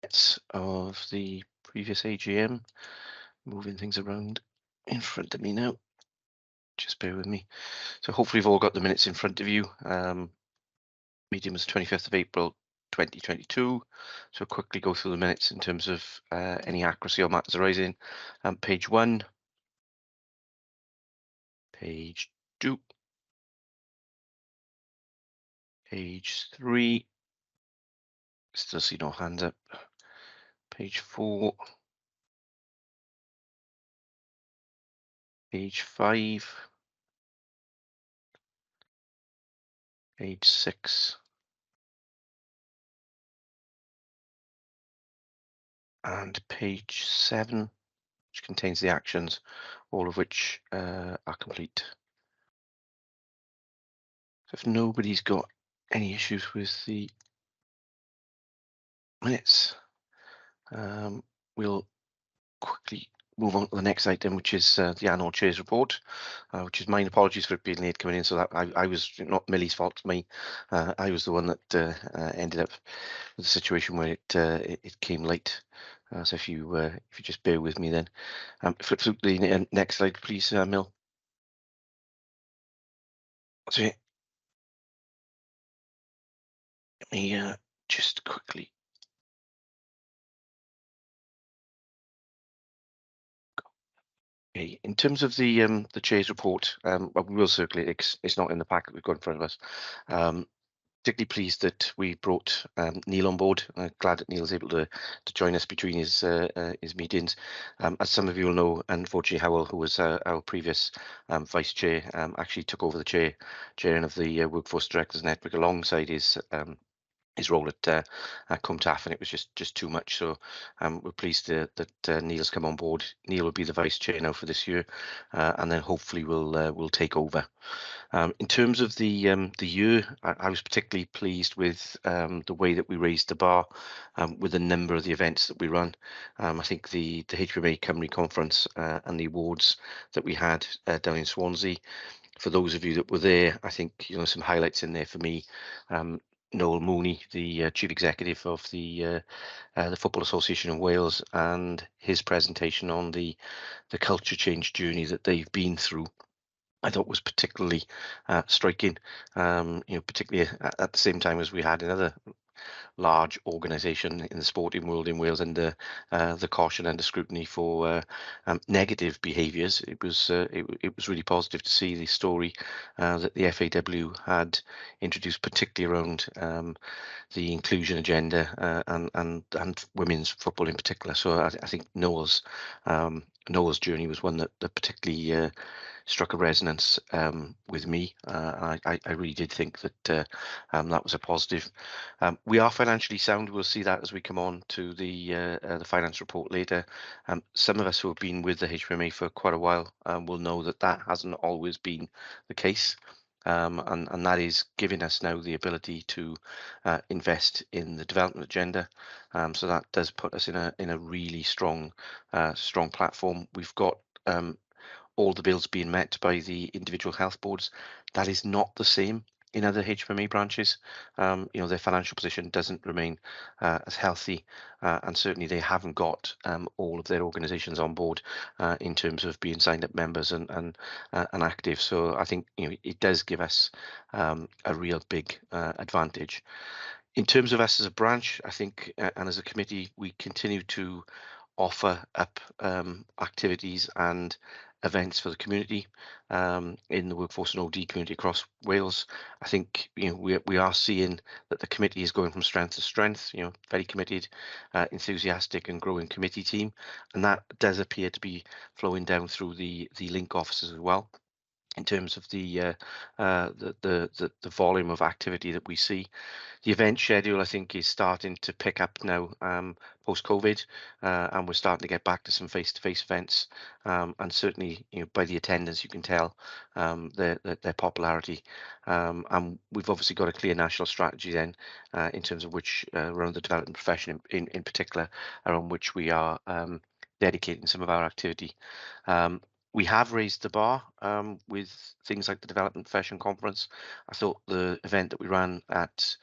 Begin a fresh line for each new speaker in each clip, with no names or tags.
minutes of the previous AGM. Moving things around in front of me now. Just bear with me. So hopefully you've all got the minutes in front of you. Meeting was 25th of April 2022. So quickly go through the minutes in terms of any accuracy or matters arising. Page 1, page 2, page 3. Still see no hands up. Page 4, page 5, page 6, and page 7, which contains the actions, all of which are complete. So if nobody's got any issues with the minutes, we'll quickly move on to the next item, which is the annual chair's report, which is mine. Apologies for it being late coming in. So that I was not Millie's fault. I was the one that ended up with a situation where it came late. So if you just bear with me, then flip through the next slide, please, Mill. So let me just quickly. Okay. In terms of the chair's report, well, we will circulate it. It's not in the packet we've got in front of us. Particularly pleased that we brought Neil on board. Glad that Neil's able to join us between his meetings. As some of you will know, unfortunately, Howell, who was our previous vice chair, actually took over the chairing of the Workforce Directors Network alongside his role at Cwmtaf, and it was just too much. So we're pleased that Neil's come on board. Neil will be the vice chair now for this year, and then hopefully we'll take over. In terms of the year, I was particularly pleased with the way that we raised the bar with a number of the events that we run. I think the HPMA Cymru conference and the awards that we had down in Swansea. For those of you that were there, I think some highlights in there for me. Noel Mooney, the Chief Executive of the Football Association of Wales, and his presentation on the culture change journey that they've been through, I thought was particularly striking. Particularly at the same time as we had another large organisation in the sporting world in Wales under the caution under scrutiny for negative behaviours. It was really positive to see the story that the FAW had introduced, particularly around the inclusion agenda and women's football in particular. So I think Noel's journey was one that particularly struck a resonance with me. I really did think that that was a positive. We are financially sound. We'll see that as we come on to the finance report later. Some of us who have been with the HPMA for quite a while will know that hasn't always been the case. And that is giving us now the ability to invest in the development agenda. So that does put us in a really strong platform. We've got all the bills being met by the individual health boards. That is not the same in other HPMA branches. Their financial position doesn't remain as healthy, and certainly they haven't got all of their organisations on board in terms of being signed up members and active. So I think it does give us a real big advantage. In terms of us as a branch, I think, and as a committee, we continue to offer up activities and events for the community in the workforce and OD community across Wales. I think we are seeing that the committee is going from strength to strength. Very committed, enthusiastic, and growing committee team, and that does appear to be flowing down through the link offices as well. In terms of the volume of activity that we see, the event schedule I think is starting to pick up now post-COVID, and we're starting to get back to some face-to-face events, and certainly by the attendance you can tell their popularity, and we've obviously got a clear national strategy then in terms of which around the development profession in particular, around which we are dedicating some of our activity. We have raised the bar with things like the Development Profession Conference. I thought the event that we ran at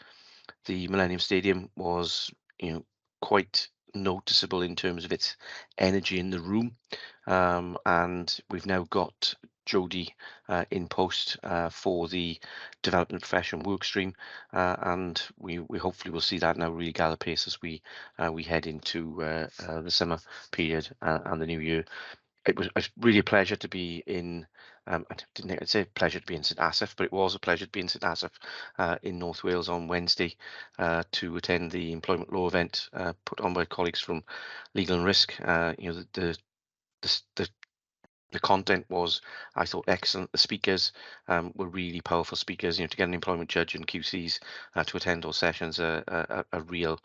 the Millennium Stadium was, quite noticeable in terms of its energy in the room, and we've now got Jodie in post for the development profession work stream, and we hopefully will see that now really gather pace as we head into the summer period and the new year. It was really a pleasure to be in. I didn't say pleasure to be in St Asaph, but it was a pleasure to be in St Asaph in North Wales on Wednesday to attend the employment law event put on by colleagues from Legal and Risk. You know, the content was, I thought, excellent. The speakers were really powerful speakers. You know, to get an employment judge and QCs to attend those sessions are real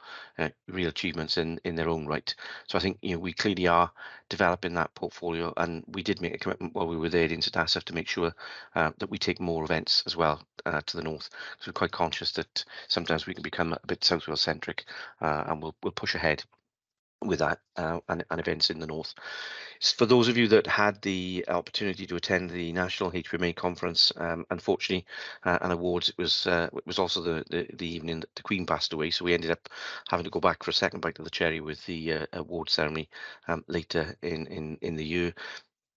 achievements in their own right. So I think, you know, we clearly are developing that portfolio, and we did make a commitment while we were there in St Asaph to make sure that we take more events as well to the north. So we're quite conscious that sometimes we can become a bit South Wales centric, and we'll push ahead with that and events in the north. For those of you that had the opportunity to attend the National HPMA conference, unfortunately, and awards, it was also the evening that the Queen passed away, so we ended up having to go back for a second bite of the cherry with the award ceremony later in the year.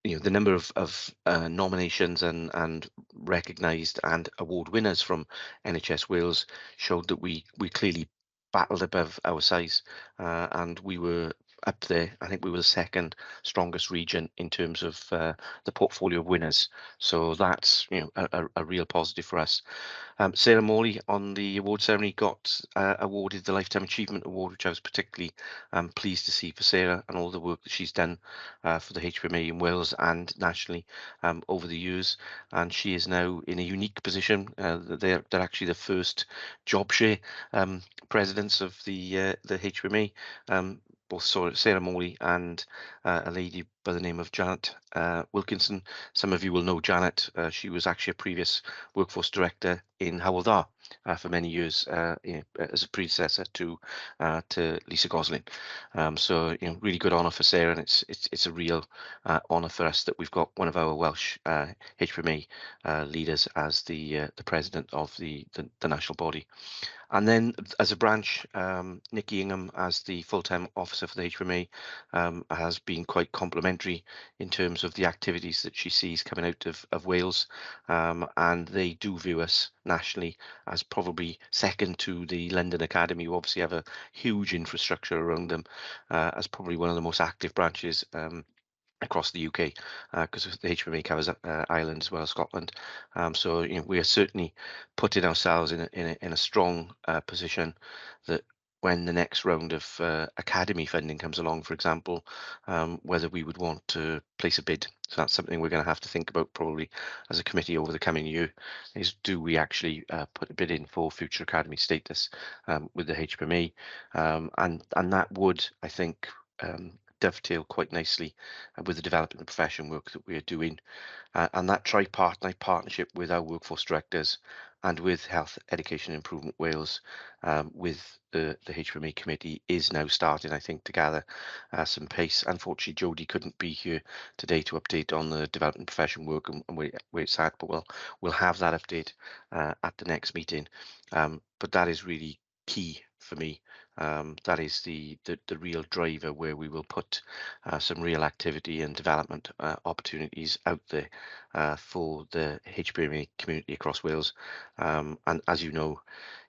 You know, the number of nominations and recognised and award winners from NHS Wales showed that we clearly battled above our size, and we were up there. I think we were the second strongest region in terms of the portfolio of winners. So that's, you know, a real positive for us. Sarah Morley on the award ceremony got awarded the Lifetime Achievement Award, which I was particularly pleased to see for Sarah and all the work that she's done for the HPMA in Wales and nationally over the years. And she is now in a unique position. They're actually the first job share presidents of the HPMA. Both Sarah Morley and a lady by the name of Janet Wilkinson. Some of you will know Janet. She was actually a previous workforce director in Hywel Dda for many years, you know, as a predecessor to Lisa Gosling. So, you know, really good honour for Sarah, and it's a real honour for us that we've got one of our Welsh HPMA leaders as the president of the national body. And then as a branch, Nikki Ingham as the full-time officer for the HPMA has been quite complimentary in terms of the activities that she sees coming out of Wales, and they do view us nationally as probably second to the London Academy, who obviously have a huge infrastructure around them, as probably one of the most active branches across the UK, because the HPMA covers Ireland as well as Scotland. So, you know, we are certainly putting ourselves in a strong position that when the next round of academy funding comes along, for example, whether we would want to place a bid. So that's something we're going to have to think about probably as a committee over the coming year, is do we actually put a bid in for future academy status with the HPMA, and that would, I think, dovetail quite nicely with the development profession work that we are doing, and that tripartite partnership with our workforce directors and with Health Education Improvement Wales, with the HPMA committee, is now starting, I think, to gather some pace. Unfortunately, Jodie couldn't be here today to update on the development profession work and where it's at, but we'll have that update at the next meeting. But that is really key for me. That is the real driver where we will put some real activity and development opportunities out there for the HPMA community across Wales. And as you know,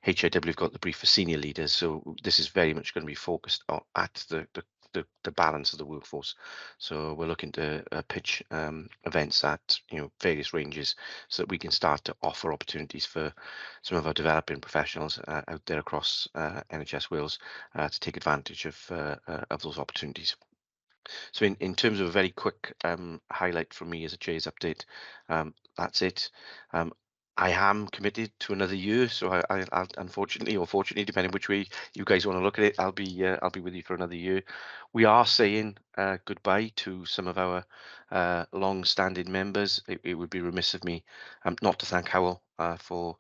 HIW have got the brief for senior leaders, so this is very much going to be focused at the balance of the workforce. So we're looking to pitch events at, you know, various ranges so that we can start to offer opportunities for some of our developing professionals out there across NHS Wales to take advantage of those opportunities. So in terms of a very quick highlight from me as a chair's update, that's it. I am committed to another year, so I'll unfortunately or fortunately, depending which way you guys want to look at it, I'll be with you for another year. We are saying goodbye to some of our long-standing members. It would be remiss of me not to thank Hywel for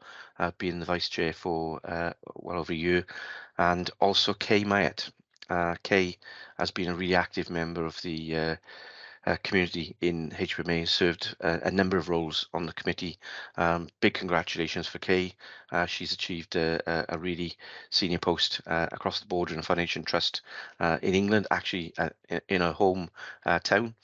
being the vice chair for well over a year, and also Kay Myatt. Kay has been a really active member of the community in HPMA, served a number of roles on the committee. Big congratulations for Kay. She's achieved a really senior post across the board in a financial trust in England, actually in her home town.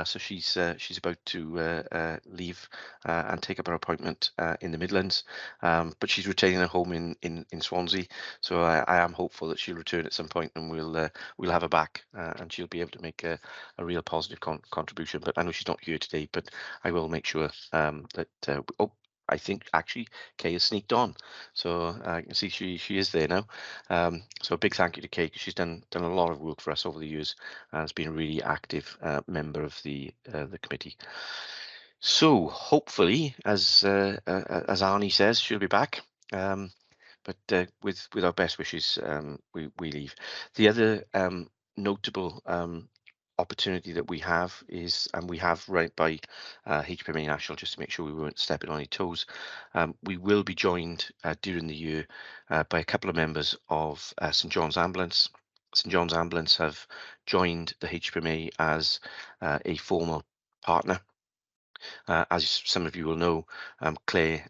So she's about to leave and take up her appointment in the Midlands, but she's retaining her home in Swansea. So I am hopeful that she'll return at some point, and we'll have her back, and she'll be able to make a real positive contribution. But I know she's not here today, but I will make sure that. I think actually Kay has sneaked on, so I can see she is there now. So a big thank you to Kay, because she's done a lot of work for us over the years and has been a really active member of the committee. So hopefully, as Arnie says, she'll be back. But with our best wishes, we leave. The other notable opportunity that we have is, and we have right by HPMA National, just to make sure we weren't stepping on any toes, we will be joined during the year by a couple of members of St John's Ambulance. St John's Ambulance have joined the HPMA as a formal partner. As some of you will know, Claire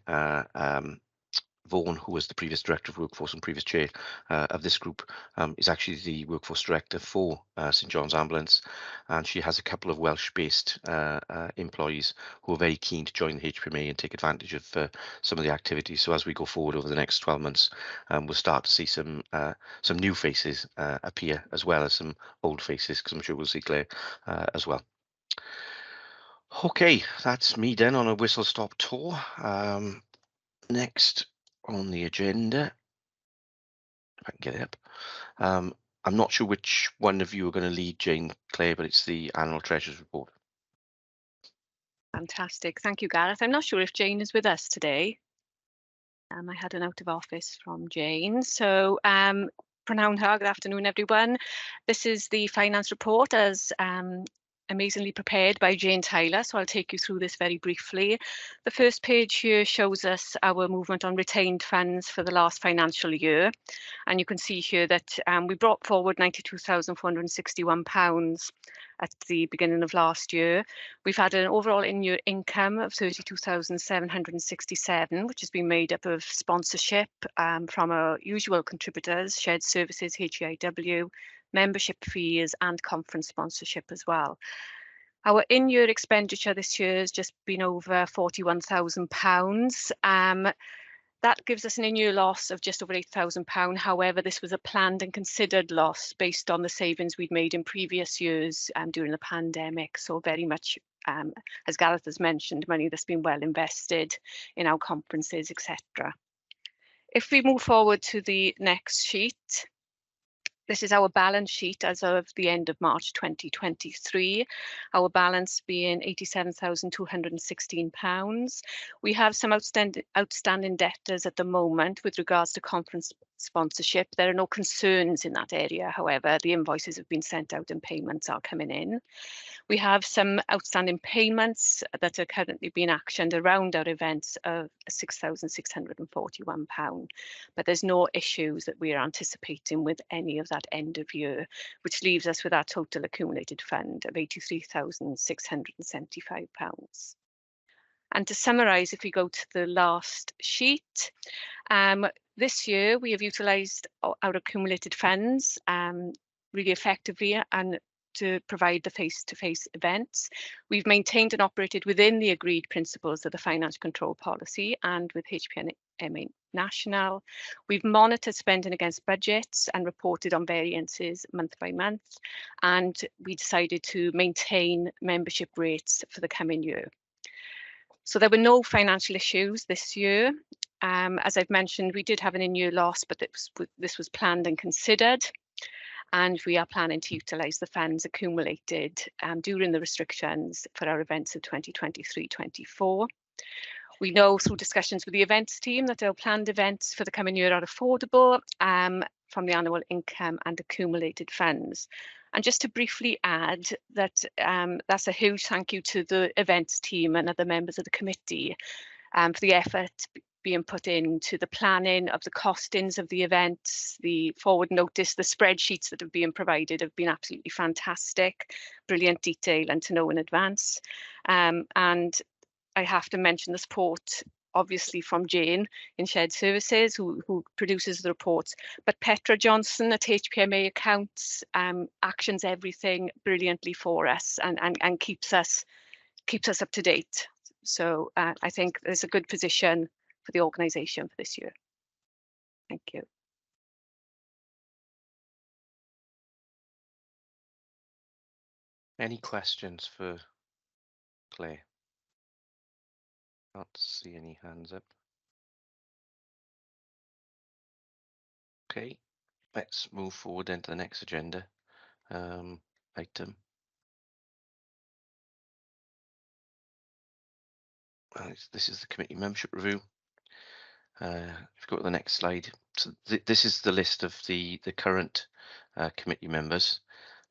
Vaughan, who was the previous Director of Workforce and previous Chair of this group, is actually the Workforce Director for St John's Ambulance, and she has a couple of Welsh-based employees who are very keen to join the HPMA and take advantage of some of the activities. So as we go forward over the next 12 months, we'll start to see some new faces appear, as well as some old faces, because I'm sure we'll see Claire as well. Okay, that's me done on a whistle-stop tour. Next on the agenda, if I can get it up, I'm not sure which one of you are going to lead, Jane, Claire, but it's the Annual Treasurer's Report.
Fantastic. Thank you, Gareth. I'm not sure if Jane is with us today. I had an out of office from Jane. So, Prynawn ha, good afternoon, everyone. This is the finance report as amazingly prepared by Jane Tyler, so I'll take you through this very briefly. The first page here shows us our movement on retained funds for the last financial year, and you can see here that we brought forward £92,461 at the beginning of last year. We've had an overall in-year income of £32,767, which has been made up of sponsorship from our usual contributors, shared services, HEIW, membership fees and conference sponsorship as well. Our in-year expenditure this year has just been over £41,000. That gives us an in-year loss of just over £8,000. However, this was a planned and considered loss based on the savings we'd made in previous years during the pandemic. So very much, as Gareth has mentioned, money that's been well invested in our conferences, etc. If we move forward to the next sheet, this is our balance sheet as of the end of March 2023, our balance being £87,216. We have some outstanding debtors at the moment with regards to conference sponsorship. There are no concerns in that area, however, the invoices have been sent out and payments are coming in. We have some outstanding payments that are currently being actioned around our events of £6,641, but there's no issues that we are anticipating with any of that end of year, which leaves us with our total accumulated fund of £83,675. And to summarise, if we go to the last sheet, this year we have utilised our accumulated funds really effectively and to provide the face-to-face events. We've maintained and operated within the agreed principles of the finance control policy and with HPMA National. We've monitored spending against budgets and reported on variances month by month, and we decided to maintain membership rates for the coming year. So there were no financial issues this year. As I've mentioned, we did have an in-year loss, but this was planned and considered. And we are planning to utilise the funds accumulated during the restrictions for our events of 2023-24. We know through discussions with the events team that our planned events for the coming year are affordable from the annual income and accumulated funds. And just to briefly add that that's a huge thank you to the events team and other members of the committee for the effort being put into the planning of the costings of the events, the forward notice, the spreadsheets that have been provided have been absolutely fantastic, brilliant detail and to know in advance. And I have to mention the support, obviously, from Jane in Shared Services, who produces the reports, but Petra Johnson at HPMA Accounts actions everything brilliantly for us and keeps us up to date. So I think there's a good position for the organisation for this year. Thank you.
Any questions for Claire? Can't see any hands up. Okay, let's move forward into the next agenda item. This is the committee membership review. If you go to the next slide, so this is the list of the current committee members.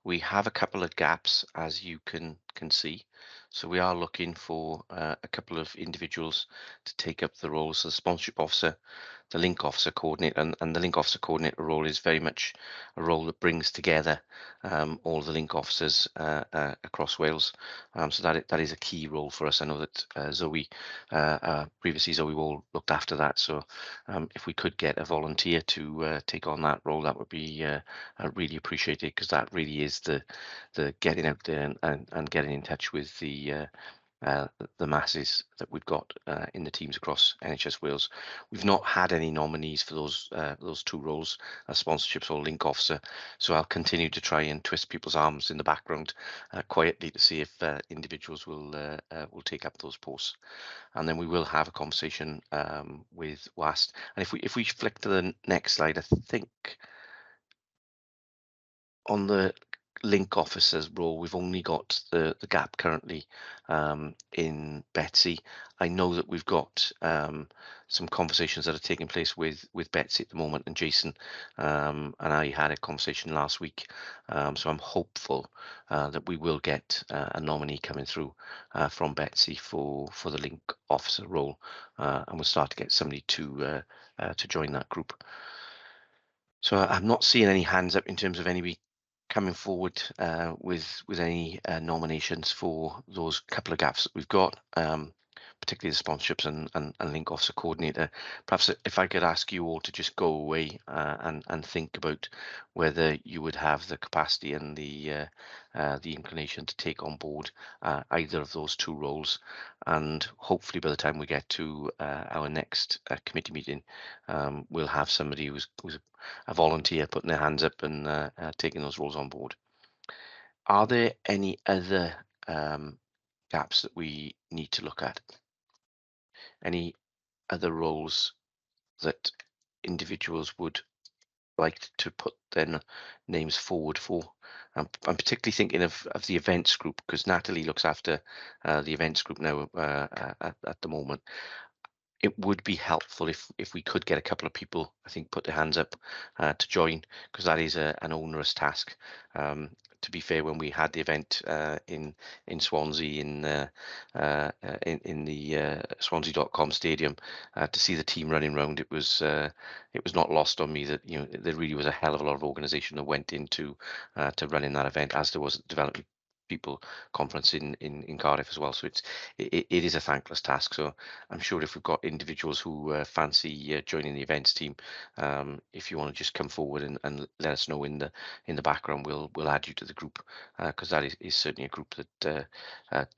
We have a couple of gaps, as you can see. So we are looking for a couple of individuals to take up the roles of the sponsorship officer, the link officer coordinator, and the link officer coordinator role is very much a role that brings together all the link officers across Wales. So that is a key role for us. I know that Zoe, previously Zoe Wall looked after that. So if we could get a volunteer to take on that role, that would be really appreciated, because that really is the getting out there and getting in touch with the masses that we've got in the teams across NHS Wales. We've not had any nominees for those two roles, sponsorships or link officer, so I'll continue to try and twist people's arms in the background quietly to see if individuals will take up those posts. And then we will have a conversation with WAST. And if we flick to the next slide, I think on the link officer's role, we've only got the gap currently in Betsy. I know that we've got some conversations that are taking place with Betsy at the moment, and Jason and I had a conversation last week. So I'm hopeful that we will get a nominee coming through from Betsy for the link officer role, and we'll start to get somebody to join that group. So I'm not seeing any hands up in terms of anybody coming forward with any nominations for those couple of gaps that we've got, particularly the sponsorships and link officer coordinator. Perhaps if I could ask you all to just go away and think about whether you would have the capacity and the inclination to take on board either of those two roles, and hopefully by the time we get to our next committee meeting, we'll have somebody who's a volunteer putting their hands up and taking those roles on board. Are there any other gaps that we need to look at? Any other roles that individuals would like to put their names forward for? I'm particularly thinking of the events group, because Natalie looks after the events group now at the moment. It would be helpful if we could get a couple of people, I think, put their hands up to join, because that is an onerous task. To be fair, when we had the event in Swansea in the Swansea.com stadium, to see the team running around, it was not lost on me that there really was a hell of a lot of organisation that went into to running that event, as there was at the Development People conference in Cardiff as well. So it is a thankless task. So I'm sure if we've got individuals who fancy joining the events team, if you want to just come forward and let us know in the background, we'll add you to the group, because that is certainly a group that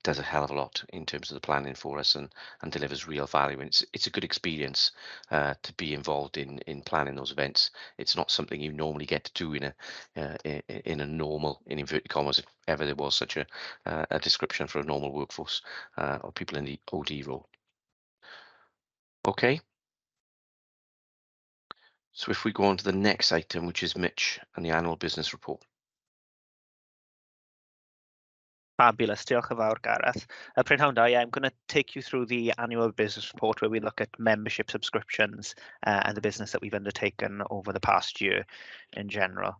does a hell of a lot in terms of the planning for us and delivers real value. And it's a good experience to be involved in planning those events. It's not something you normally get to do in a normal, in inverted commas, if ever there was such a description for a normal workforce or people in the OD role. Okay. So if we go on to the next item, which is Mitch and the annual business report.
Fabulous, diolch yn fawr, Gareth. Prynhawn da, I'm going to take you through the annual business report where we look at membership subscriptions and the business that we've undertaken over the past year in general.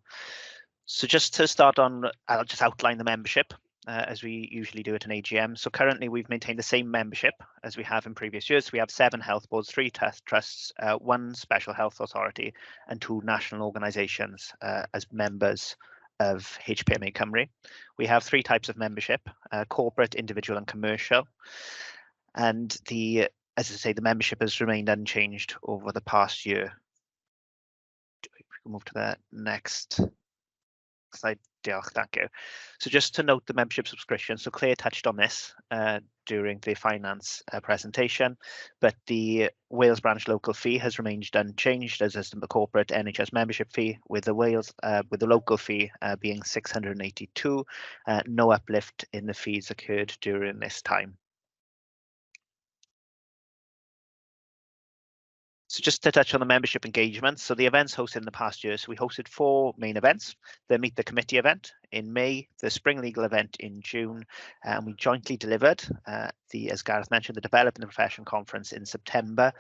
So just to start on, I'll just outline the membership. as we usually do at an AGM. So currently we've maintained the same membership as we have in previous years. We have 7 health boards, 3 trusts, 1 special health authority and 2 national organisations as members of HPMA Cymru. We have 3 types of membership, corporate, individual and commercial. And as I say, the membership has remained unchanged over the past year. We can move to the next slide. Diolch, thank you. So just to note the membership subscription, so Claire touched on this during the finance presentation, but the Wales branch local fee has remained unchanged, as is the corporate NHS membership fee, with the local fee being 682. No uplift in the fees occurred during this time. So just to touch on the membership engagement, so the events hosted in the past year, so we hosted 4 main events: the Meet the Committee event in May, the Spring Legal event in June, and we jointly delivered as Gareth mentioned, the Developing the Profession Conference in September,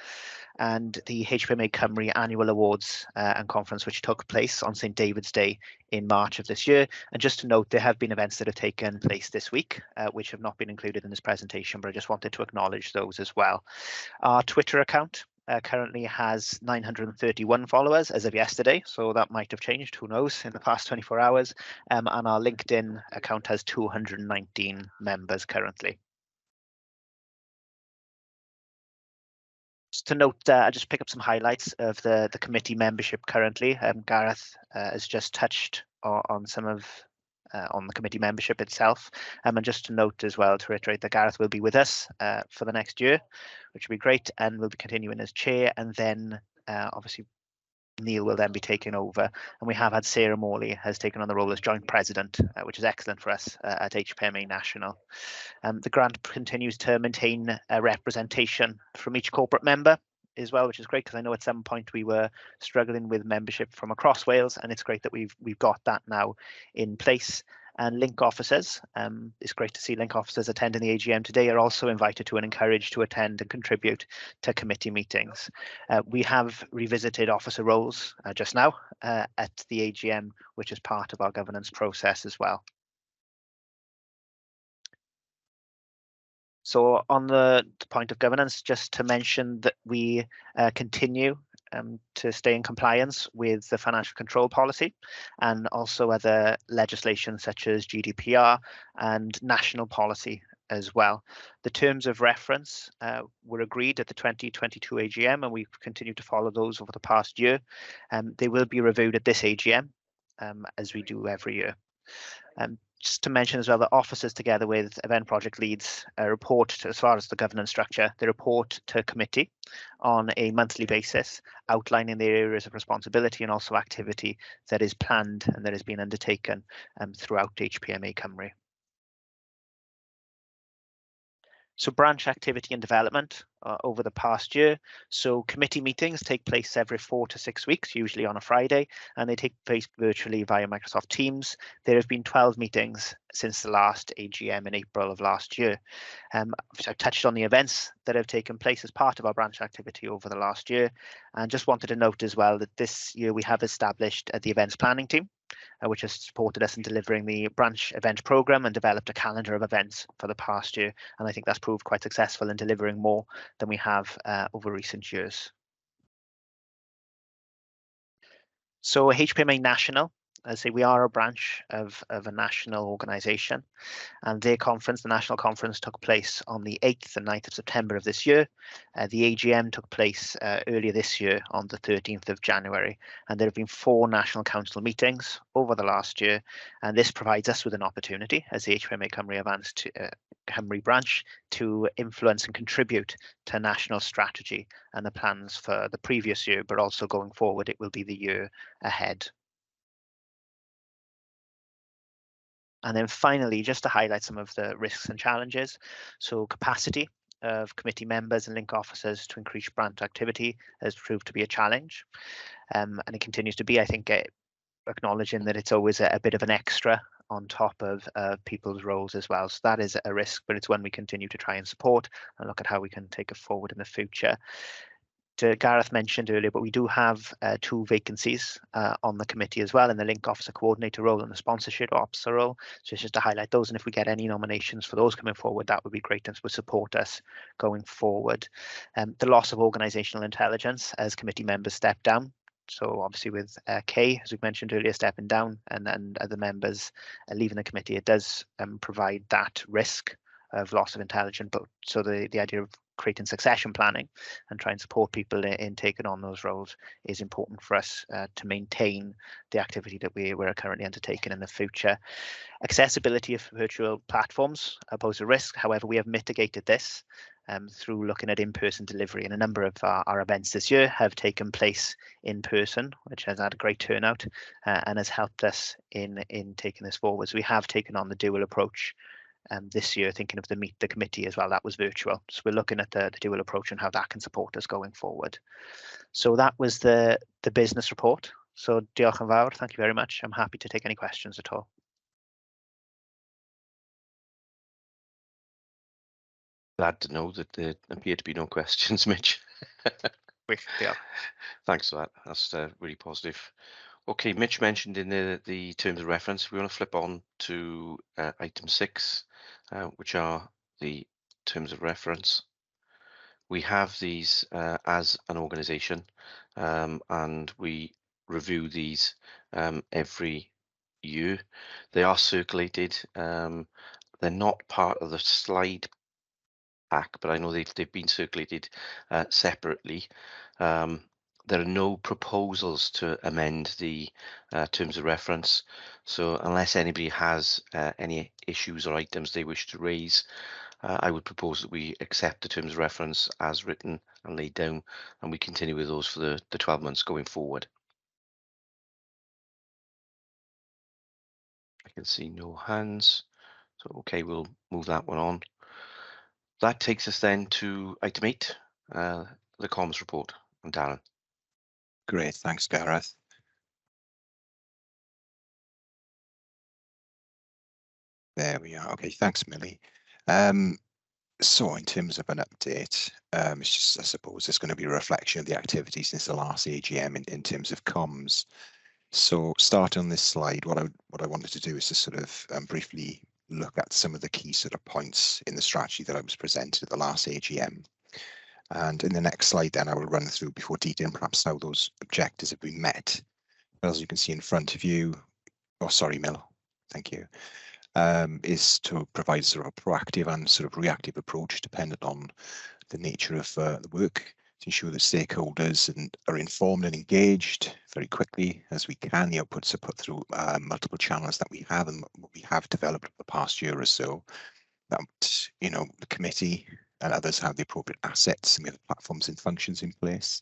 and the HPMA Cymru Annual Awards and Conference, which took place on St David's Day in March of this year. And just to note, there have been events that have taken place this week, which have not been included in this presentation, but I just wanted to acknowledge those as well. Our Twitter account currently has 931 followers as of yesterday, so that might have changed, who knows, in the past 24 hours. And our LinkedIn account has 219 members currently. Just to note, I'll just pick up some highlights of the committee membership currently. Gareth has just touched on some of on the committee membership itself. And just to note as well, to reiterate, that Gareth will be with us for the next year, which will be great, and will be continuing as chair. And then obviously Neil will then be taking over, and we have had Sarah Morley has taken on the role as joint president, which is excellent for us at HPMA National. The grant continues to maintain a representation from each corporate member as well, which is great, because I know at some point we were struggling with membership from across Wales, and it's great that we've got that now in place. And link officers, it's great to see link officers attending the AGM today are also invited to and encouraged to attend and contribute to committee meetings. We have revisited officer roles just now at the AGM, which is part of our governance process as well. So on the point of governance, just to mention that we continue to stay in compliance with the financial control policy and also other legislation such as GDPR and national policy as well. The terms of reference were agreed at the 2022 AGM, and we've continued to follow those over the past year. They will be reviewed at this AGM as we do every year. Just to mention as well that officers, together with event project leads, report to, as far as the governance structure, they report to committee on a monthly basis, outlining their areas of responsibility and also activity that is planned and that has been undertaken throughout HPMA Cymru. So branch activity and development over the past year. So committee meetings take place every 4 to 6 weeks, usually on a Friday, and they take place virtually via Microsoft Teams. There have been 12 meetings since the last AGM in April of last year. I've touched on the events that have taken place as part of our branch activity over the last year, and just wanted to note as well that this year we have established the events planning team, which has supported us in delivering the branch event programme and developed a calendar of events for the past year. And I think that's proved quite successful in delivering more than we have over recent years. So HPMA National, as I say, we are a branch of a national organisation, and their conference, the national conference, took place on the 8th and 9th of September of this year. The AGM took place earlier this year on the 13th of January, and there have been 4 national council meetings over the last year, and this provides us with an opportunity as the HPMA Cymru branch to influence and contribute to national strategy and the plans for the previous year, but also going forward, it will be the year ahead. And then finally, just to highlight some of the risks and challenges. So capacity of committee members and link officers to increase branch activity has proved to be a challenge. And it continues to be, I think, acknowledging that it's always a bit of an extra on top of people's roles as well. So that is a risk, but it's one we continue to try and support and look at how we can take it forward in the future. Gareth mentioned earlier, but we do have 2 vacancies on the committee as well, in the link officer coordinator role and the sponsorship officer role. So it's just to highlight those, and if we get any nominations for those coming forward, that would be great and would support us going forward. The loss of organisational intelligence as committee members step down. So obviously with Kay, as we mentioned earlier, stepping down and other members leaving the committee, it does provide that risk of loss of intelligence. But so the idea of creating succession planning and try and support people in taking on those roles is important for us to maintain the activity that we're currently undertaking in the future. Accessibility of virtual platforms pose a risk. However, we have mitigated this through looking at in-person delivery, and a number of our events this year have taken place in person, which has had a great turnout and has helped us in taking this forward. So we have taken on the dual approach this year, thinking of the Meet the Committee as well. That was virtual. So we're looking at the dual approach and how that can support us going forward. So that was the business report. So diolch yn fawr. Thank you very much. I'm happy to take any questions at all.
Glad to know that there appear to be no questions, Mitch.
Diolch.
Thanks for that. That's really positive. Okay, Mitch mentioned in the terms of reference. We want to flip on to item 6, which are the terms of reference. We have these as an organisation, and we review these every year. They are circulated. They're not part of the slide pack, but I know they've been circulated separately. There are no proposals to amend the terms of reference. So unless anybody has any issues or items they wish to raise, I would propose that we accept the terms of reference as written and laid down, and we continue with those for the 12 months going forward. I can see no hands. So, okay, we'll move that one on. That takes us then to item 8, the comms report. And Darren.
Great, thanks, Gareth. There we are. Okay, thanks, Millie. So in terms of an update, it's just, I suppose it's going to be a reflection of the activity since the last AGM in terms of comms. So starting on this slide, what I wanted to do is to sort of briefly look at some of the key sort of points in the strategy that I was presented at the last AGM. And in the next slide, then I will run through before detailing perhaps how those objectives have been met. But as you can see in front of you, oh, sorry, Mill, thank you, is to provide sort of a proactive and sort of reactive approach dependent on the nature of the work, to ensure that stakeholders are informed and engaged very quickly as we can. The outputs are put through multiple channels that we have and what we have developed over the past year or so. That, you know, the committee and others have the appropriate assets and we have platforms and functions in place.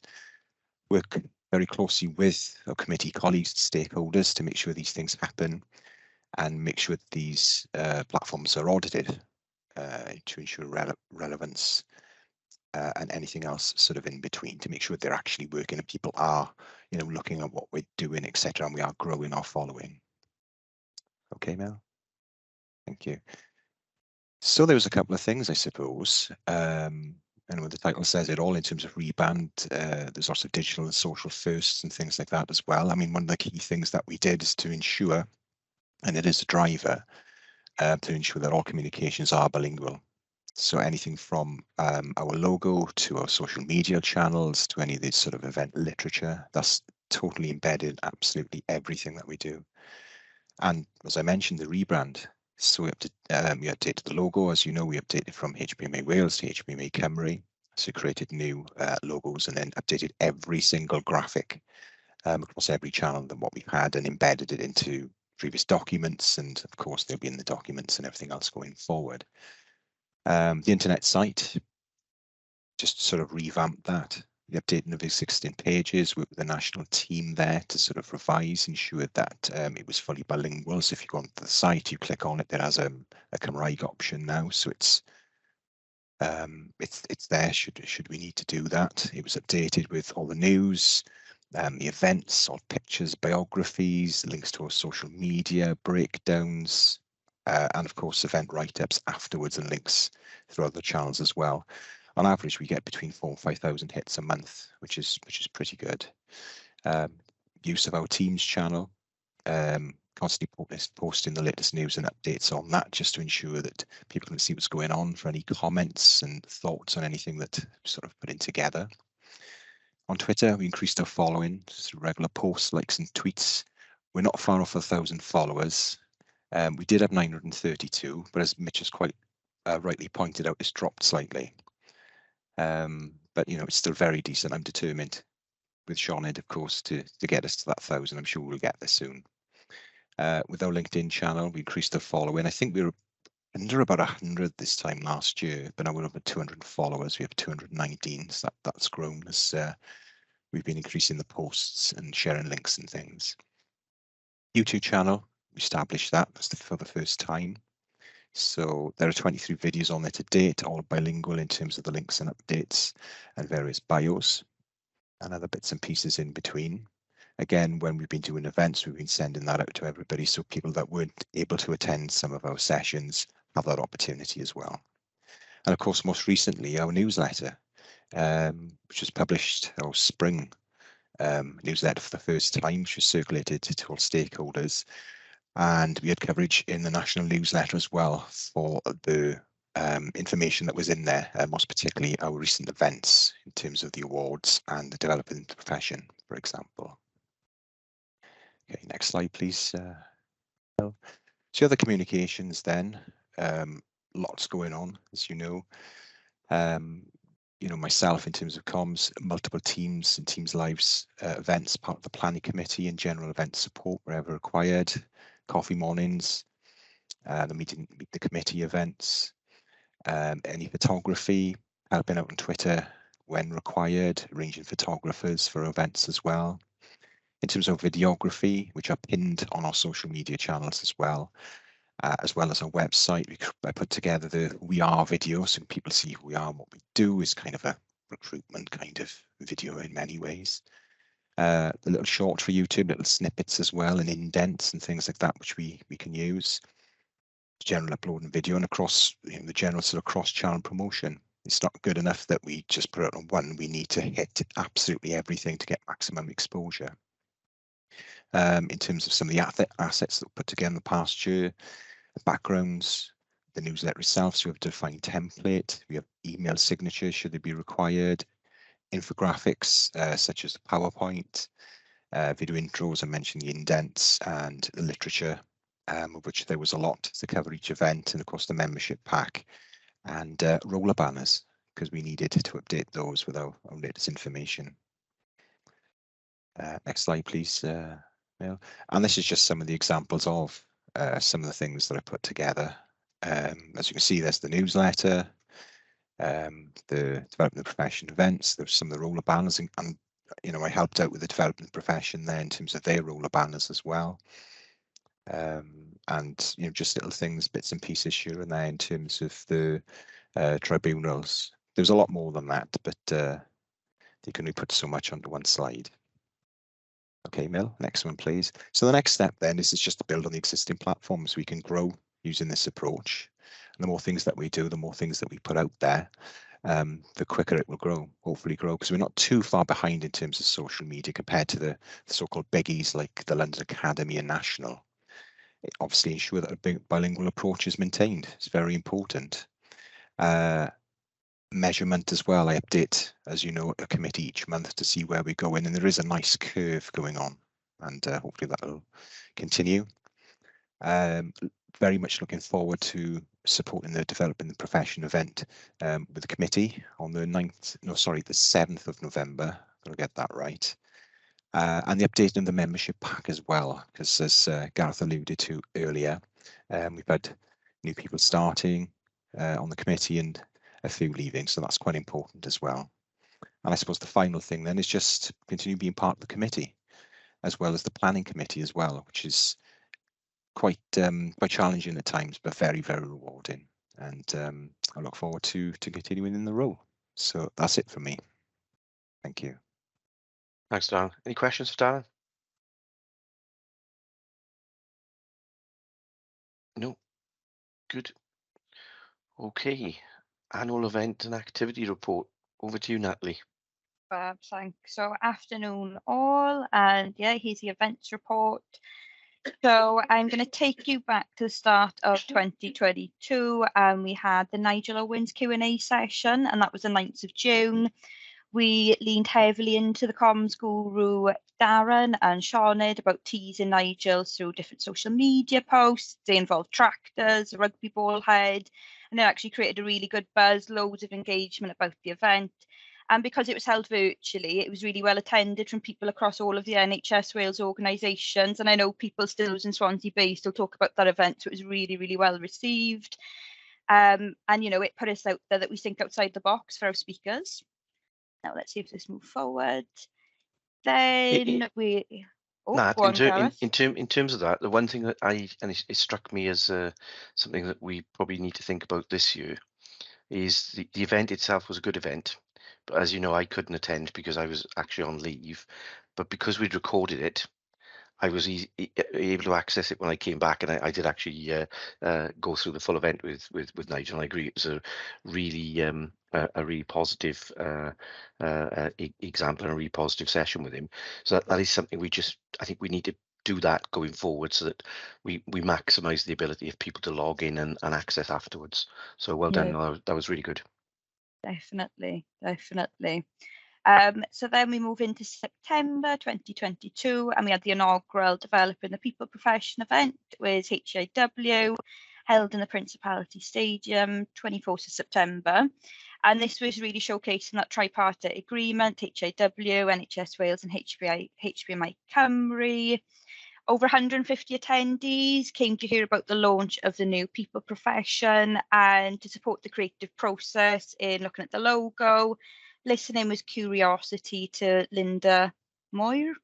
Work very closely with our committee colleagues, stakeholders, to make sure these things happen and make sure that these platforms are audited to ensure relevance and anything else sort of in between, to make sure they're actually working and people are, you know, looking at what we're doing, etc., and we are growing our following. Okay, Mel. Thank you. So there was a couple of things, I suppose, and when the title says it all in terms of rebrand, there's lots of digital and social firsts and things like that as well. I mean, one of the key things that we did is to ensure, and it is a driver, to ensure that all communications are bilingual. So anything from our logo to our social media channels to any of this sort of event literature, that's totally embedded in absolutely everything that we do. And as I mentioned, the rebrand. So we updated the logo, as you know, we updated from HPMA Wales to HPMA Cymru. So created new logos and then updated every single graphic across every channel than what we've had and embedded it into previous documents. And of course, they'll be in the documents and everything else going forward. The internet site, just sort of revamp that. The updating of existing pages with the national team there to sort of revise, ensure that it was fully bilingual. So if you go onto the site, you click on it, there has a Cymraeg option now. So it's there should we need to do that. It was updated with all the news, the events, all pictures, biographies, links to our social media, breakdowns, and of course event write-ups afterwards and links through other channels as well. on average, we get between 4,000 and 5,000 hits a month, which is pretty good. Use of our Teams channel, constantly posting the latest news and updates on that, just to ensure that people can see what's going on, for any comments and thoughts on anything that we're sort of putting together. On Twitter, we increased our following through regular posts, likes and tweets. We're not far off 1,000 followers. We did have 932, but as Mitch has quite rightly pointed out, it's dropped slightly. But you know, it's still very decent. I'm determined with Sinead, of course, to get us to that 1,000. I'm sure we'll get there soon. With our LinkedIn channel, we increased our following. I think we were under about 100 this time last year, but now we're over 200 followers. We have 219, so that's grown as we've been increasing the posts and sharing links and things. YouTube channel, we established that for the first time. So there are 23 videos on there to date, all bilingual in terms of the links and updates and various bios and other bits and pieces in between. Again, when we've been doing events, we've been sending that out to everybody, so people that weren't able to attend some of our sessions have that opportunity as well. And of course, most recently, our newsletter, which was published, our spring newsletter for the first time, which was circulated to all stakeholders. And we had coverage in the national newsletter as well for the information that was in there, most particularly our recent events in terms of the awards and the developing the profession, for example. Okay, next slide, please. So other communications then, lots going on, as you know. You know, myself in terms of comms, multiple teams and teams lives events, part of the planning committee and general event support wherever required. Coffee mornings, meet the committee events, any photography, helping out on Twitter when required, arranging photographers for events as well. In terms of videography, which are pinned on our social media channels as well as our website, I put together the We Are video so people see who we are and what we do. Is kind of a recruitment kind of video in many ways. The little short for YouTube, little snippets as well, and indents and things like that, which we can use. General uploading video and across, you know, the general sort of cross-channel promotion. It's not good enough that we just put it on one. We need to hit absolutely everything to get maximum exposure. In terms of some of the assets that were put together in the past year, the backgrounds, the newsletter itself, so we have a defined template. We have email signatures should they be required. Infographics such as the PowerPoint, video intros, I mentioned the indents and the literature, of which there was a lot to cover each event, and of course the membership pack and roller banners, because we needed to update those with our latest information. Next slide, please, Neil. And this is just some of the examples of some of the things that I put together. As you can see, there's the newsletter, the development of the profession events. There's some of the roller banners, and you know, I helped out with the development profession there in terms of their roller banners as well. And you know, just little things, bits and pieces here and there in terms of the tribunals. There's a lot more than that, but they can only put so much onto one slide. Okay, Mill, next one, please. So the next step then is just to build on the existing platforms. We can grow using this approach. And the more things that we do, the more things that we put out there, the quicker it will grow, hopefully grow, because we're not too far behind in terms of social media compared to the so-called biggies like the London Academy and National. It obviously ensure that a big bilingual approach is maintained. It's very important. Measurement as well. I update, as you know, a committee each month to see where we're going, and there is a nice curve going on, and hopefully that will continue. Very much looking forward to supporting the Developing the Profession event with the committee on the 7th of November. Gotta get that right. And the updating of the membership pack as well, because as Gareth alluded to earlier, we've had new people starting on the committee and a few leaving, so that's quite important as well. And I suppose the final thing then is just continue being part of the committee, as well as the planning committee as well, which is quite challenging at times, but very, very rewarding. And I look forward to continuing in the role. So that's it for me. Thank you.
Thanks, Darren. Any questions for Darren? No. Good. Okay. annual event and activity report. Over to you, Natalie.
Thanks. So afternoon all, and yeah, here's the events report. So I'm going to take you back to the start of 2022, and we had the Nigel Owens Q&A session, and that was the 9th of June. We leaned heavily into the comms guru Darren and Sianed about teasing Nigel through different social media posts. They involved tractors, a rugby ball head, and it actually created a really good buzz, loads of engagement about the event. And because it was held virtually, it was really well attended from people across all of the NHS Wales organisations. And I know people still in Swansea Bay still talk about that event, so it was really, really well received. And, you know, it put us out there that we think outside the box for our speakers. Now let's see if this moves forward. Then we. Oh,
Nat,
go on, Gareth.
in terms of that, the one thing that it struck me as something that we probably need to think about this year is the event itself was a good event, but as you know, I couldn't attend because I was actually on leave. But because we'd recorded it, I was able to access it when I came back, and I did actually go through the full event with Nigel. And I agree, it was a really positive example and a really positive session with him. So that is something I think we need to do that going forward, so that we maximise the ability of people to log in and access afterwards. So well done. That was really good.
Definitely. So then we move into September 2022, and we had the inaugural Developing the People Profession event with HIW, held in the Principality Stadium, 24th of September. And this was really showcasing that tripartite agreement, HIW, NHS Wales and HPMA Cymru. Over 150 attendees came to hear about the launch of the new people profession and to support the creative process in looking at the logo. Listening with curiosity to Linda Moir,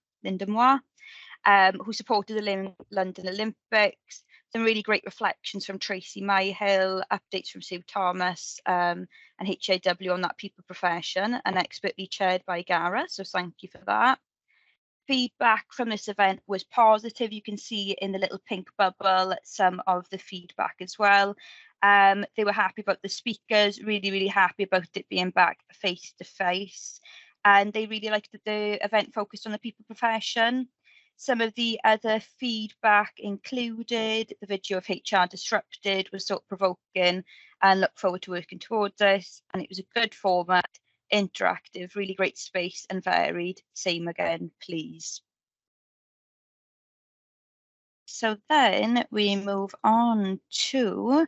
who supported the London Olympics. Some really great reflections from Tracy Myhill, updates from Sue Thomas and HIW on that people profession, and expertly chaired by Gareth, so thank you for that. Feedback from this event was positive. You can see in the little pink bubble some of the feedback as well. They were happy about the speakers, really, really happy about it being back face to face. And they really liked that the event focused on the people profession. Some of the other feedback included the video of HR Disrupted was thought-provoking and look forward to working towards this. And it was a good format, interactive, really great space and varied. Same again, please. So then we move on to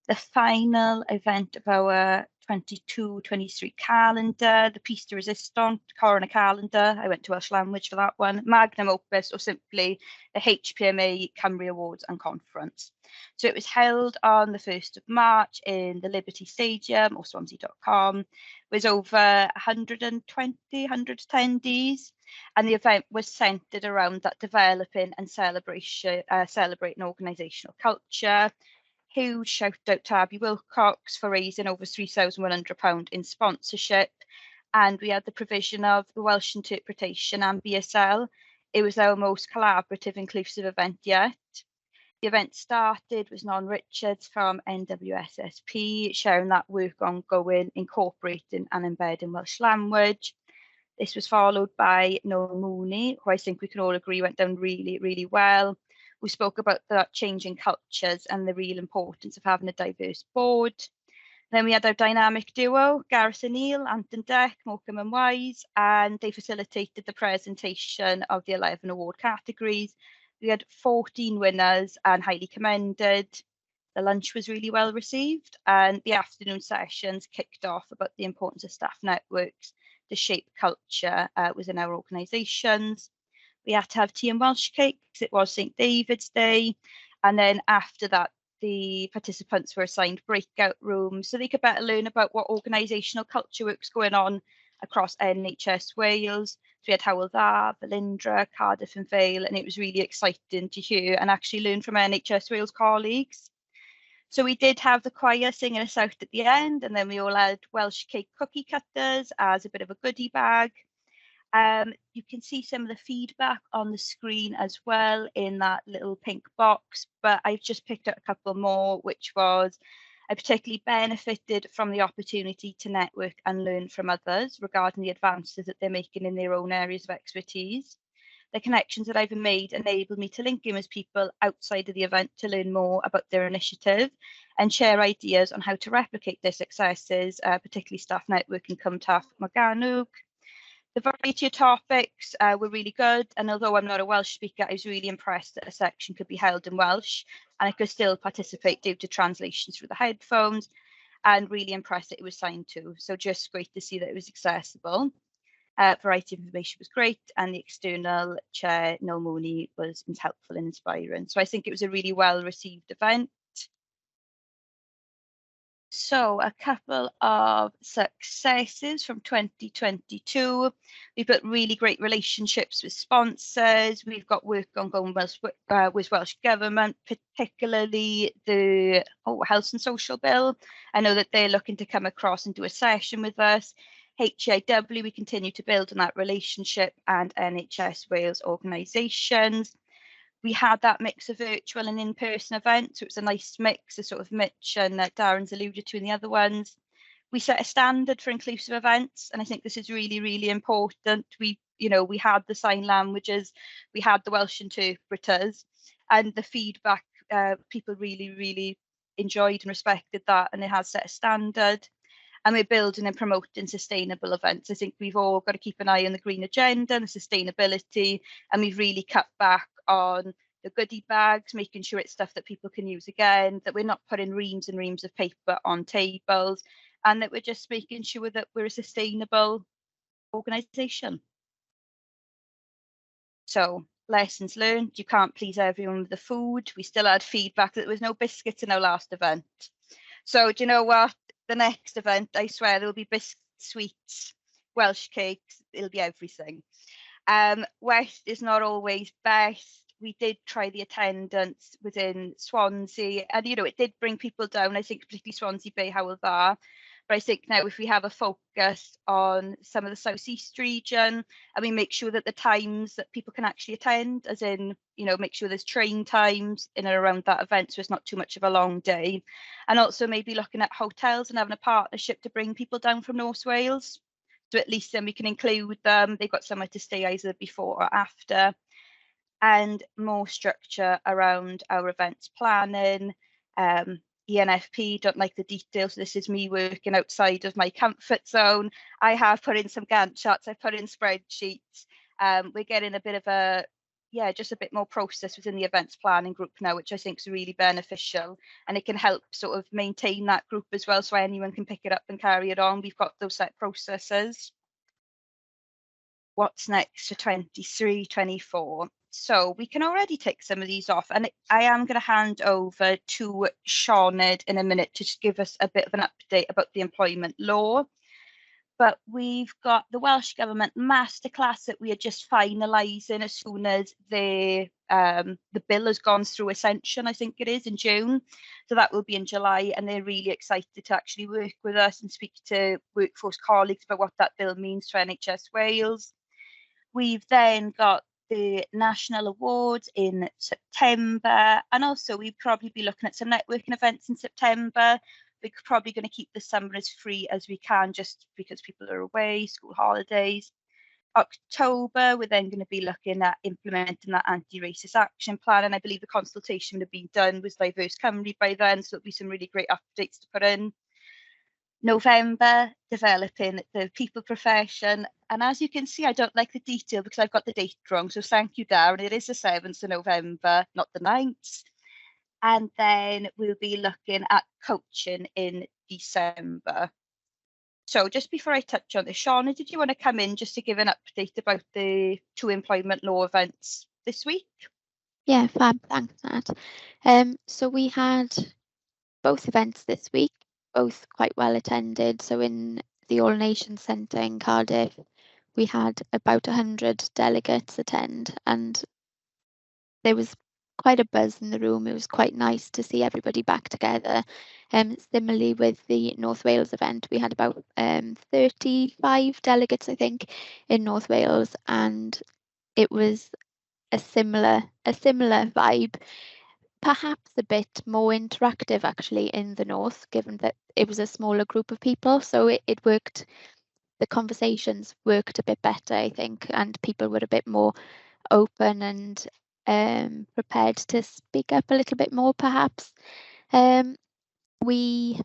the final event of our 22-23 calendar, the Piece de Resistance Coroner calendar. I went to Welsh language for that one. Magnum opus, or simply the HPMA Cymru Awards and Conference. So it was held on the 1st of March in the Liberty Stadium, or swansea.com, with over 100 attendees. And the event was centred around that developing and celebrating organisational culture. Huge shout out to Abby Wilcox for raising over £3,100 in sponsorship. And we had the provision of the Welsh interpretation and BSL. It was our most collaborative, inclusive event yet. The event started with Non Richards from NWSSP, sharing that work ongoing, incorporating and embedding Welsh language. This was followed by Noel Mooney, who I think we can all agree went down really, really well. We spoke about that changing cultures and the real importance of having a diverse board. Then we had our dynamic duo, Gareth and Neil, Anton Deck, Morecambe and Wise, and they facilitated the presentation of the 11 award categories. We had 14 winners and highly commended. The lunch was really well received, and the afternoon sessions kicked off about the importance of staff networks to shape culture within our organisations. We had to have tea and Welsh cakes. It was St David's Day. And then after that, the participants were assigned breakout rooms so they could better learn about what organisational culture work's going on across NHS Wales. So we had Howell Dda, Balindra, Cardiff and Vale, and it was really exciting to hear and actually learn from NHS Wales colleagues. So we did have the choir singing us out at the end, and then we all had Welsh cake cookie cutters as a bit of a goodie bag. You can see some of the feedback on the screen as well in that little pink box, but I've just picked out a couple more, which was I particularly benefited from the opportunity to network and learn from others regarding the advances that they're making in their own areas of expertise. The connections that I've made enabled me to link in with people outside of the event to learn more about their initiative and share ideas on how to replicate their successes, particularly staff network and Cymtaff Morganwg. The variety of topics were really good, and although I'm not a Welsh speaker, I was really impressed that a section could be held in Welsh and I could still participate due to translations through the headphones, and really impressed that it was signed to. So just great to see that it was accessible. Variety of information was great, and the external chair, Noel Mooney, was helpful and inspiring. So I think it was a really well received event. So a couple of successes from 2022. We've got really great relationships with sponsors. We've got work ongoing with Welsh Government, particularly the Health and Social Bill. I know that they're looking to come across and do a session with us. HIW, we continue to build on that relationship, and NHS Wales organisations. We had that mix of virtual and in-person events, so it was a nice mix, as sort of Mitch and Darren's alluded to in the other ones. We set a standard for inclusive events, and I think this is really, really important. We had the sign languages, we had the Welsh interpreters, and the feedback, people really, really enjoyed and respected that, and it has set a standard. And we're building and promoting sustainable events. I think we've all got to keep an eye on the green agenda and the sustainability, and we've really cut back on the goodie bags, making sure it's stuff that people can use again, that we're not putting reams and reams of paper on tables, and that we're just making sure that we're a sustainable organisation. So lessons learned, you can't please everyone with the food. We still had feedback that there was no biscuits in our last event. So do you know what? The next event, I swear, there'll be biscuits, sweets, Welsh cakes, it'll be everything. West is not always best. We did try the attendance within Swansea, and it did bring people down, I think, particularly Swansea Bay, Howell Bar. But I think now if we have a focus on some of the South East region, and we make sure that the times that people can actually attend, as in, make sure there's train times in and around that event, so it's not too much of a long day. And also maybe looking at hotels and having a partnership to bring people down from North Wales. So at least then we can include them. They've got somewhere to stay either before or after. And more structure around our events planning. ENFP don't like the details. This is me working outside of my comfort zone. I have put in some Gantt charts, I've put in spreadsheets. We're getting a bit of just a bit more process within the events planning group now, which I think is really beneficial, and it can help sort of maintain that group as well, so anyone can pick it up and carry it on. We've got those set processes. What's next for 23-24? So we can already take some of these off, and I am going to hand over to Sianed in a minute to just give us a bit of an update about the employment law. But we've got the Welsh Government masterclass that we are just finalising as soon as the bill has gone through Ascension, I think it is, in June. So that will be in July, and they're really excited to actually work with us and speak to workforce colleagues about what that bill means for NHS Wales. We've then got the national awards in September, and also we'd probably be looking at some networking events in September. We're probably going to keep the summer as free as we can, just because people are away, school holidays. October, we're then going to be looking at implementing that anti-racist action plan, and I believe the consultation would have been done with Diverse Cymru by then, so there'll be some really great updates to put in. November, developing the people profession, and as you can see, I don't like the detail because I've got the date wrong, so thank you, Darren. It is the 7th of November, not the 9th. And then we'll be looking at coaching in December. So just before I touch on this, Shauna, did you want to come in just to give an update about the 2 employment law events this week?
Yeah, fab, thanks, Nat. So we had both events this week, both quite well attended. So in the All Nations Centre in Cardiff, we had about 100 delegates attend, and there was quite a buzz in the room. It was quite nice to see everybody back together. Similarly with the North Wales event, we had about 35 delegates, I think, in North Wales, and it was a similar vibe. perhaps a bit more interactive actually in the north, given that it was a smaller group of people, so it worked, the conversations worked a bit better, I think, and people were a bit more open and prepared to speak up a little bit more perhaps. We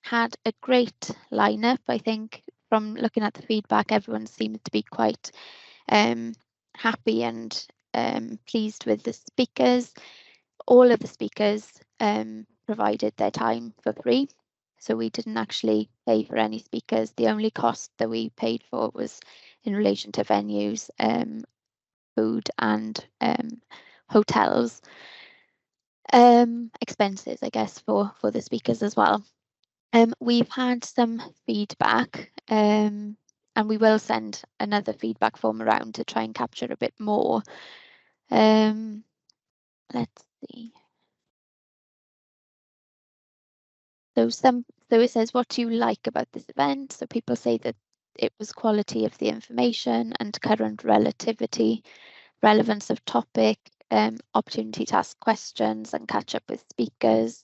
had a great lineup. I think from looking at the feedback, everyone seemed to be quite happy and pleased with the speakers. All of the speakers provided their time for free, so we didn't actually pay for any speakers. The only cost that we paid for was in relation to venues, food and hotels, expenses, I guess, for the speakers as well. We've had some feedback, and we will send another feedback form around to try and capture a bit more. Let's see. So it says, what do you like about this event? So people say that it was quality of the information and current relativity, relevance of topic, opportunity to ask questions and catch up with speakers,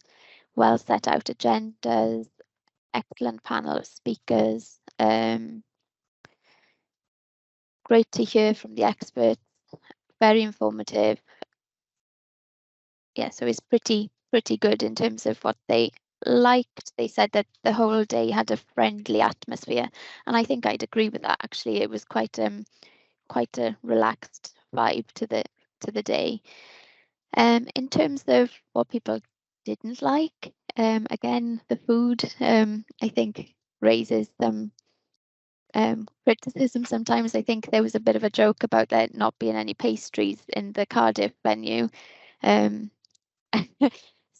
well set out agendas, excellent panel of speakers, great to hear from the experts, very informative. Yeah, so it's pretty good in terms of what they liked. They said that the whole day had a friendly atmosphere, and I think I'd agree with that. Actually, it was quite a relaxed vibe to the day. In terms of what people didn't like, again, the food I think raises some criticism sometimes. I think there was a bit of a joke about there not being any pastries in the Cardiff venue.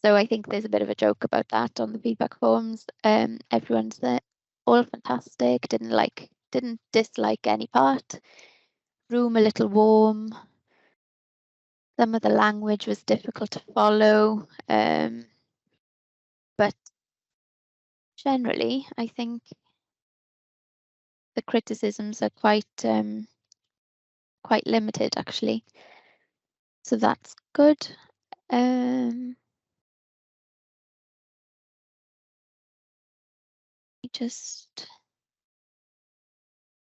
So I think there's a bit of a joke about that on the feedback forms. Everyone's all fantastic, didn't dislike any part. Room a little warm. Some of the language was difficult to follow, but generally I think the criticisms are quite limited actually. So that's good.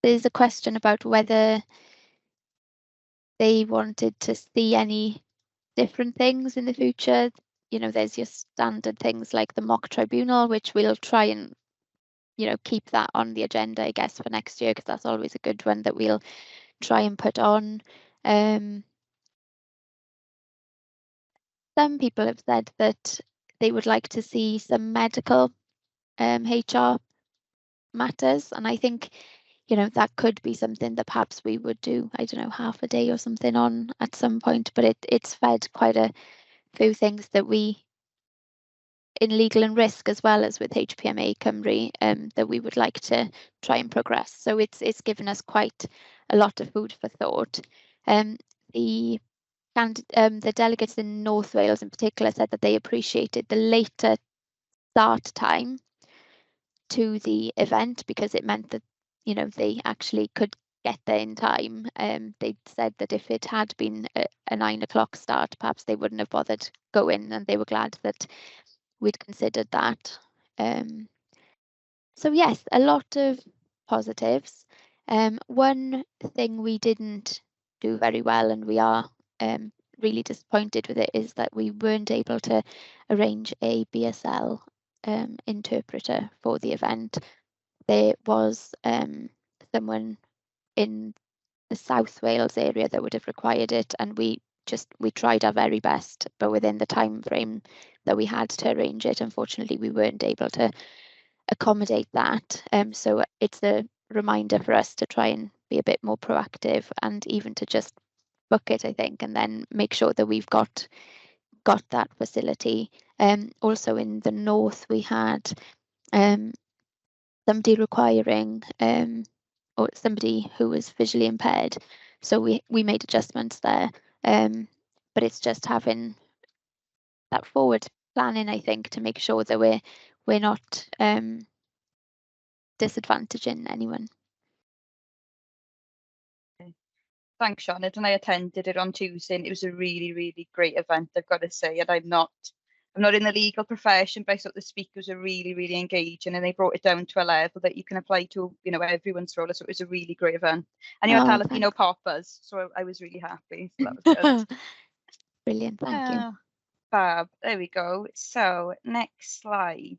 There's a question about whether they wanted to see any different things in the future. You know, there's your standard things like the mock tribunal, which we'll try and, you know, keep that on the agenda, I guess, for next year, because that's always a good one that we'll try and put on. Some people have said that they would like to see some medical HR matters, and I think, you know, that could be something that perhaps we would do, I don't know, half a day or something on at some point, but it's fed quite a few things that we, in legal and risk as well as with HPMA Cymru, that we would like to try and progress. So it's given us quite a lot of food for thought. The delegates in North Wales in particular said that they appreciated the later start time to the event because it meant that, you know, they actually could get there in time. They said that if it had been a 9 o'clock start, perhaps they wouldn't have bothered going, and they were glad that we'd considered that. So yes, a lot of positives. One thing we didn't do very well, and we are really disappointed with it, is that we weren't able to arrange a BSL interpreter for the event. There was someone in the South Wales area that would have required it, and we tried our very best, but within the time frame that we had to arrange it, unfortunately we weren't able to accommodate that. So it's a reminder for us to try and be a bit more proactive, and even to just book it, I think, and then make sure that we've got that facility. Also in the north we had somebody requiring or somebody who was visually impaired, so we made adjustments there, but it's just having that forward planning, I think, to make sure that we're not disadvantaging anyone.
thanks, Sianed, and I attended it on Tuesday, and it was a really, really great event, I've got to say. And I'm not in the legal profession, but I thought the speakers were really, really engaging, and they brought it down to a level that you can apply to, you know, everyone's role. So it was a really great event. And you had jalapeno poppers, so I was really happy. So that was good.
Brilliant, thank you.
Fab, there we go. So next slide.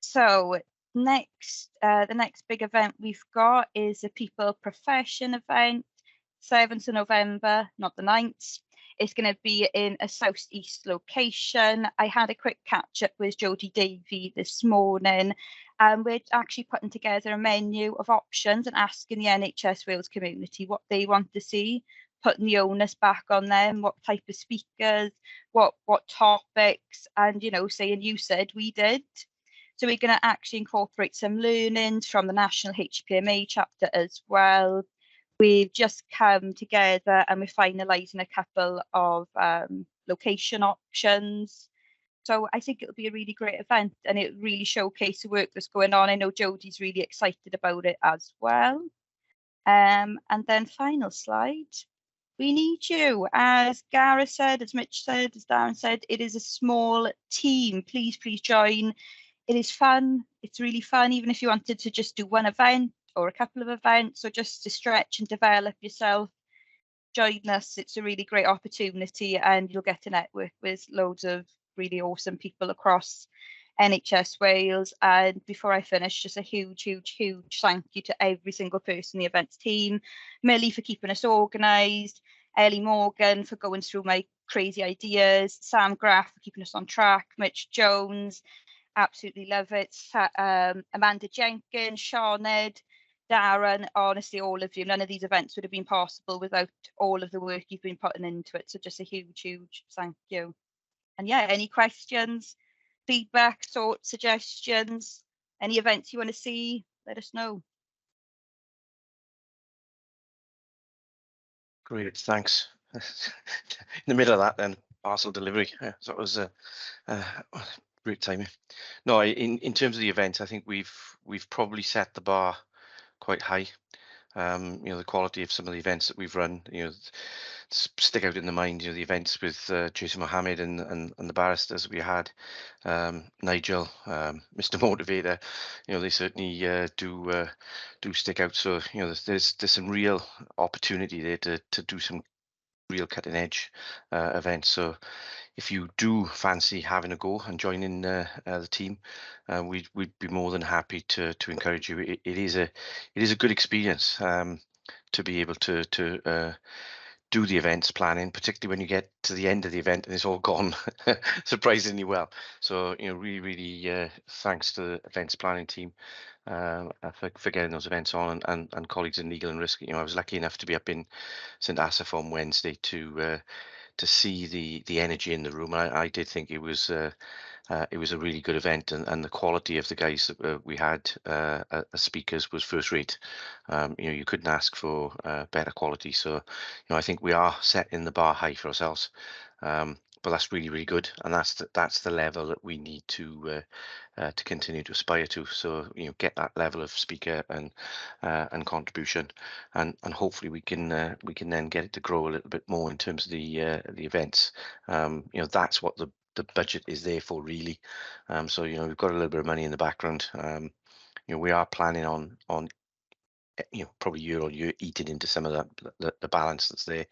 So next, the next big event we've got is a people profession event, 7th of November, not the 9th. It's going to be in a southeast location. I had a quick catch up with Jodie Davey this morning, and we're actually putting together a menu of options and asking the NHS Wales community what they want to see, putting the onus back on them, what type of speakers, what topics, and, you know, saying you said, we did. So we're going to actually incorporate some learnings from the National HPMA chapter as well. We've just come together and we're finalising a couple of location options. So I think it'll be a really great event, and it really showcase the work that's going on. I know Jodie's really excited about it as well. And then final slide. We need you. As Gareth said, as Mitch said, as Darren said, it is a small team. Please join. It is fun. It's really fun, even if you wanted to just do one event or a couple of events, or just to stretch and develop yourself. Join us. It's a really great opportunity, and you'll get to network with loads of really awesome people across NHS Wales. And before I finish, just a huge thank you to every single person in the events team. Millie for keeping us organised, Ellie Morgan for going through my crazy ideas, Sam Graff for keeping us on track, Mitch Jones, absolutely love it, Amanda Jenkins, Sianed, Darren, honestly, all of you. None of these events would have been possible without all of the work you've been putting into it. So just a huge thank you. And yeah, any questions, feedback, thoughts, suggestions, any events you want to see, let us know.
Great, thanks. In the middle of that, then parcel delivery. So it was great timing. No, in terms of the event, I think we've probably set the bar quite high. You know, the quality of some of the events that we've run, you know, stick out in the mind, you know, the events with Jason Mohammed and the barristers we had, Nigel, Mr. Motivator, you know, they certainly do stick out. So, you know, there's some real opportunity there to do some real cutting edge events. So if you do fancy having a go and joining the team, we'd be more than happy to encourage you. It is a good experience to be able to do the events planning, particularly when you get to the end of the event and it's all gone surprisingly well. So, you know, really thanks to the events planning team for getting those events on, and colleagues in legal and risk. You know, I was lucky enough to be up in St Asaph on Wednesday to see the energy in the room. I did think it was a really good event, and the quality of the guys that we had as speakers was first rate. You know, you couldn't ask for better quality. So, you know, I think we are setting the bar high for ourselves. But that's really good, and that's the level that we need to continue to aspire to. So, you know, get that level of speaker and contribution, and hopefully we can then get it to grow a little bit more in terms of the events. You know, that's what the budget is there for, really. So, you know, we've got a little bit of money in the background. You know, we are planning on you know, probably year on year eating into some of the balance that's there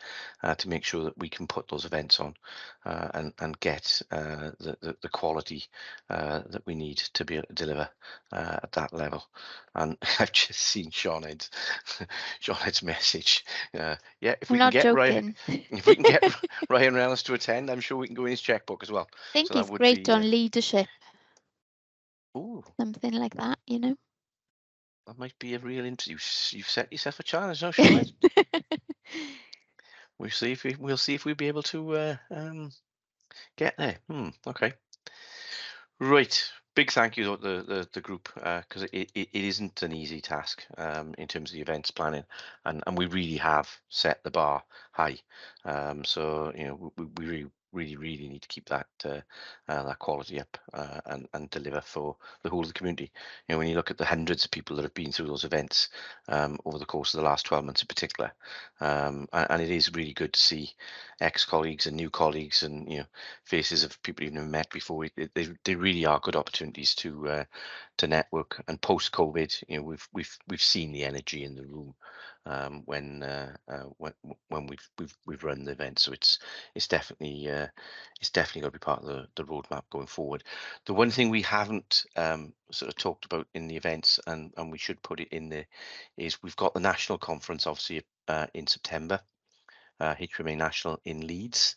to make sure that we can put those events on and get the quality that we need to be able to deliver at that level. And I've just seen Sianed's message. Yeah, if we can get Ryan, Ryan Reynolds to attend, I'm sure we can go in his checkbook as well.
I think he's great on leadership.
Ooh.
Something like that, you know.
That might be a real interview. You've set yourself a challenge, no, Sianed? We'll see if we'll be able to get there. Okay. Right. Big thank you to the group, because it isn't an easy task in terms of the events planning, and we really have set the bar high. So, you know, we really need to keep that that quality up and deliver for the whole of the community. You know, when you look at the hundreds of people that have been through those events over the course of the last 12 months in particular, and it is really good to see ex-colleagues and new colleagues and, you know, faces of people you've never met before. They really are good opportunities to network. And post-COVID, you know, we've seen the energy in the room when we've run the event. So it's definitely got to be part of the roadmap going forward. The one thing we haven't sort of talked about in the events, and we should put it in there, is we've got the national conference obviously in September, HPMA National in Leeds.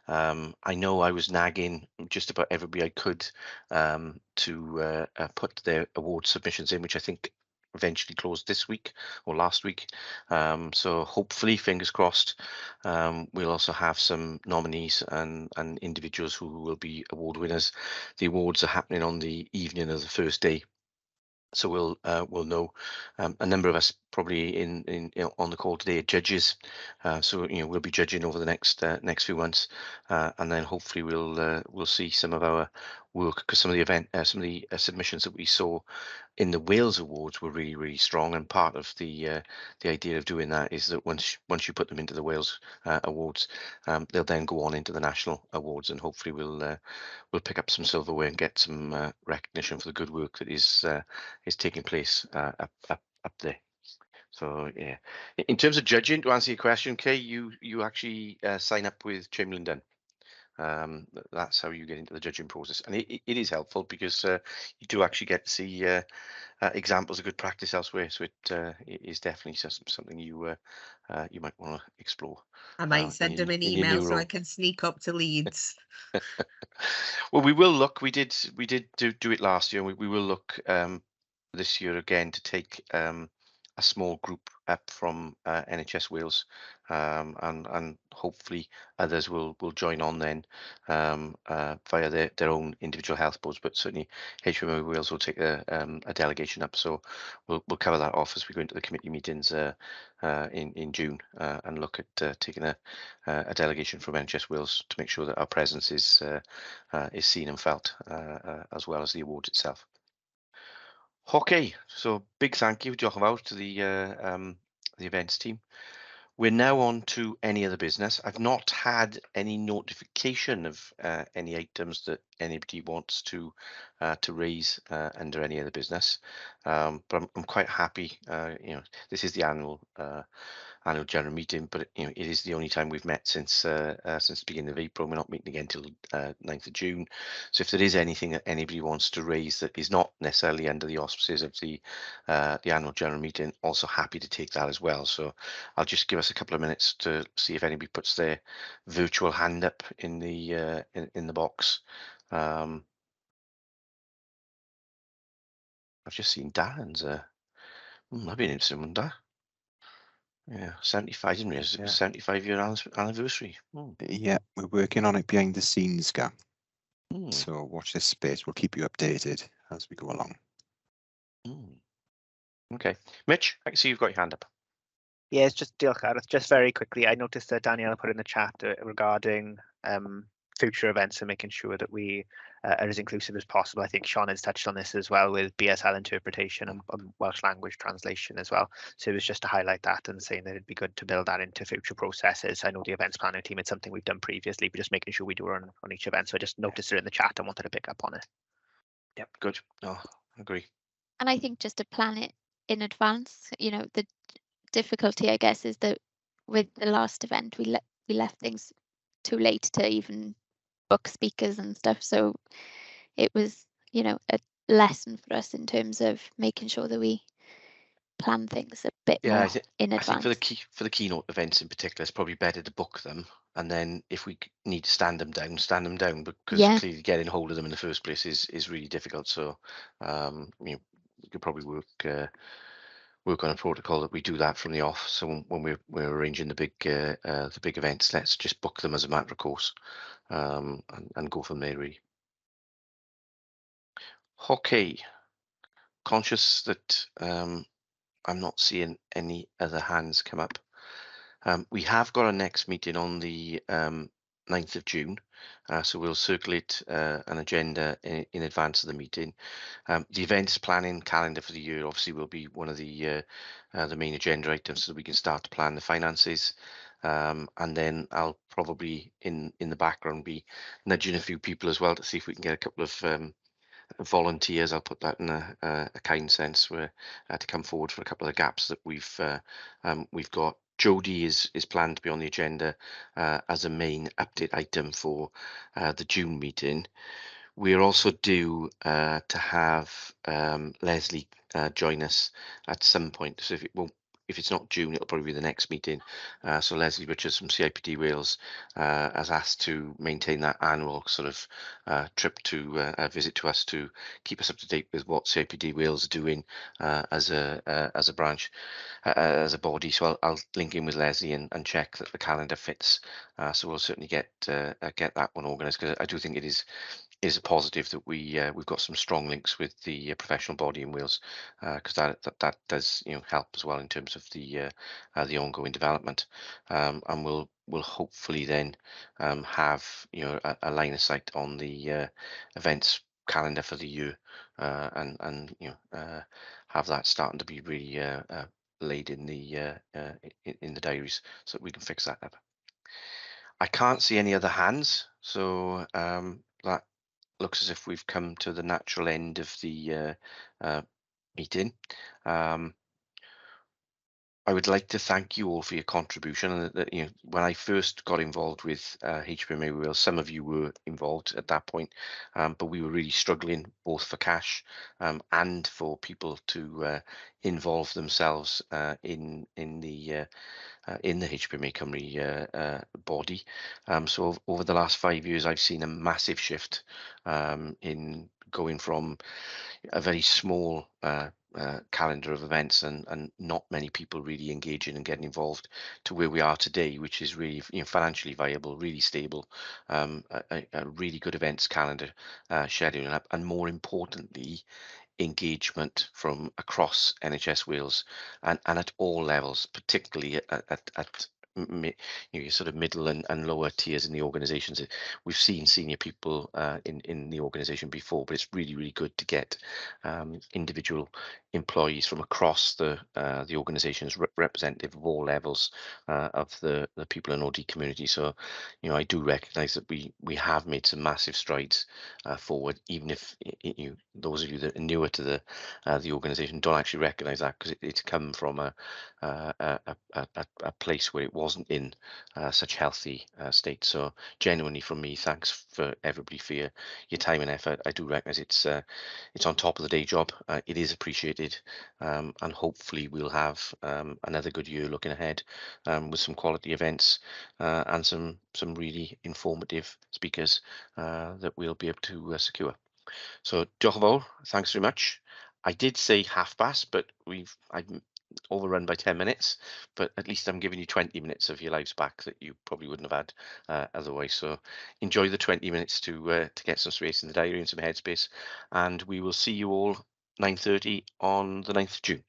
I know I was nagging just about everybody I could to put their award submissions in, which I think eventually closed this week or last week. So hopefully, fingers crossed, we'll also have some nominees and individuals who will be award winners. The awards are happening on the evening of the first day. So we'll know. A number of us probably in on the call today are judges, so you know, we'll be judging over the next few months, and then hopefully we'll see some of our work, because some of the submissions that we saw in the Wales Awards were really strong, and part of the idea of doing that is that once you put them into the Wales Awards, they'll then go on into the National Awards, and hopefully we'll pick up some silverware and get some recognition for the good work that is taking place up there. So yeah, in terms of judging, to answer your question, Kay, you actually sign up with Chamberlain Dunn. That's how you get into the judging process, and it is helpful because you do actually get to see examples of good practice elsewhere. So it is definitely something you might want to explore.
I might send them an email so I can sneak up to Leeds.
Well, we will look. We did do it last year. We will look this year again to take a small group up from NHS Wales, and hopefully others will join on then via their own individual health boards. But certainly HPMA Wales will take a delegation up. So we'll cover that off as we go into the committee meetings in June, and look at taking a delegation from NHS Wales to make sure that our presence is seen and felt, as well as the award itself. Okay, so big thank you, diolch yn fawr, to the events team. We're now on to any other business. I've not had any notification of any items that anybody wants to raise under any other business, but I'm quite happy. You know, this is the annual general meeting, but you know, it is the only time we've met since the beginning of April. We're not meeting again until 9th of June. So if there is anything that anybody wants to raise that is not necessarily under the auspices of the annual general meeting, also happy to take that as well. So I'll just give us a couple of minutes to see if anybody puts their virtual hand up in the box. I've just seen Darren's. I've been interested in that. Yeah, 75, I didn't realise it was 75-year anniversary.
Yeah, we're working on it behind the scenes, Gam. So watch this space. We'll keep you updated as we go along.
Okay. Mitch, I can see you've got your hand up.
Yeah, it's just diolch, Gareth. Just very quickly, I noticed that Danielle put in the chat regarding future events and making sure that we are as inclusive as possible. I think Sean has touched on this as well with BSL interpretation and Welsh language translation as well. So it was just to highlight that and saying that it'd be good to build that into future processes. I know the events planning team, it's something we've done previously, but just making sure we do it on each event. So I just noticed it in the chat and wanted to pick up on it.
Yep, good. No, I agree.
And I think just to plan it in advance, you know, the difficulty, I guess, is that with the last event, we left things too late to even book speakers and stuff. So it was, you know, a lesson for us in terms of making sure that we plan things a bit more in advance.
I think for the keynote events in particular, it's probably better to book them, and then if we need to stand them down, because clearly getting hold of them in the first place is really difficult. So you know, we could probably work on a protocol that we do that from the off. So when we're arranging the big events, let's just book them as a matter of course, and go from there really. Okay, conscious that I'm not seeing any other hands come up. We have got our next meeting on the 9th of June. So we'll circulate an agenda in advance of the meeting. The events planning calendar for the year obviously will be one of the main agenda items, so we can start to plan the finances. And then I'll probably in the background be nudging a few people as well to see if we can get a couple of volunteers. I'll put that in a kind sense, where to come forward for a couple of the gaps that we've got. Jodie is planned to be on the agenda as a main update item for the June meeting. We're also due to have Leslie join us at some point. So if it's not June, it'll probably be the next meeting. So Leslie Richards from CIPD Wales has asked to maintain that annual sort of trip to visit to us to keep us up to date with what CIPD Wales are doing as a branch, as a body. So I'll link in with Leslie and check that the calendar fits. So we'll certainly get that one organised, because I do think it is a positive that we've got some strong links with the professional body in Wales, because that does help as well in terms of the ongoing development, and we'll hopefully then have a line of sight on the events calendar for the year, and have that starting to be really laid in the diaries, so that we can fix that up. I can't see any other hands, so that looks as if we've come to the natural end of the meeting. I would like to thank you all for your contribution. And when I first got involved with HPMA Wales, some of you were involved at that point, but we were really struggling both for cash and for people to involve themselves in the HPMA Cymru body. So over the last 5 years, I've seen a massive shift in going from a very small calendar of events and not many people really engaging and getting involved, to where we are today, which is really financially viable, really stable, a really good events calendar scheduling up, and more importantly, engagement from across NHS Wales and at all levels, particularly at your sort of middle and lower tiers in the organisations. We've seen senior people in the organisation before, but it's really good to get individual employees from across the organisations, representative of all levels of the people in OD community. So I do recognise that we have made some massive strides forward, even if those of you that are newer to the organisation don't actually recognise that, because it's come from a place where it wasn't in such healthy state. So genuinely from me, thanks for everybody for your time and effort. I do recognise it's on top of the day job. It is appreciated, and hopefully we'll have another good year looking ahead, with some quality events and some really informative speakers that we'll be able to secure. So diolch yn fawr, thanks very much. I did say 1:30, but I've overrun by 10 minutes, but at least I'm giving you 20 minutes of your lives back that you probably wouldn't have had otherwise. So enjoy the 20 minutes to get some space in the diary and some headspace, and we will see you all 9:30 on the 9th of June.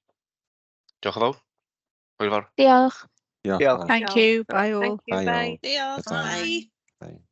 Diolch yn fawr. Hwyl fawr.
Diolch.
Yeah.
Thank you.
Bye all.
Thank you.
Bye all.
Bye.
Diolch.
Bye.
Bye.
Bye.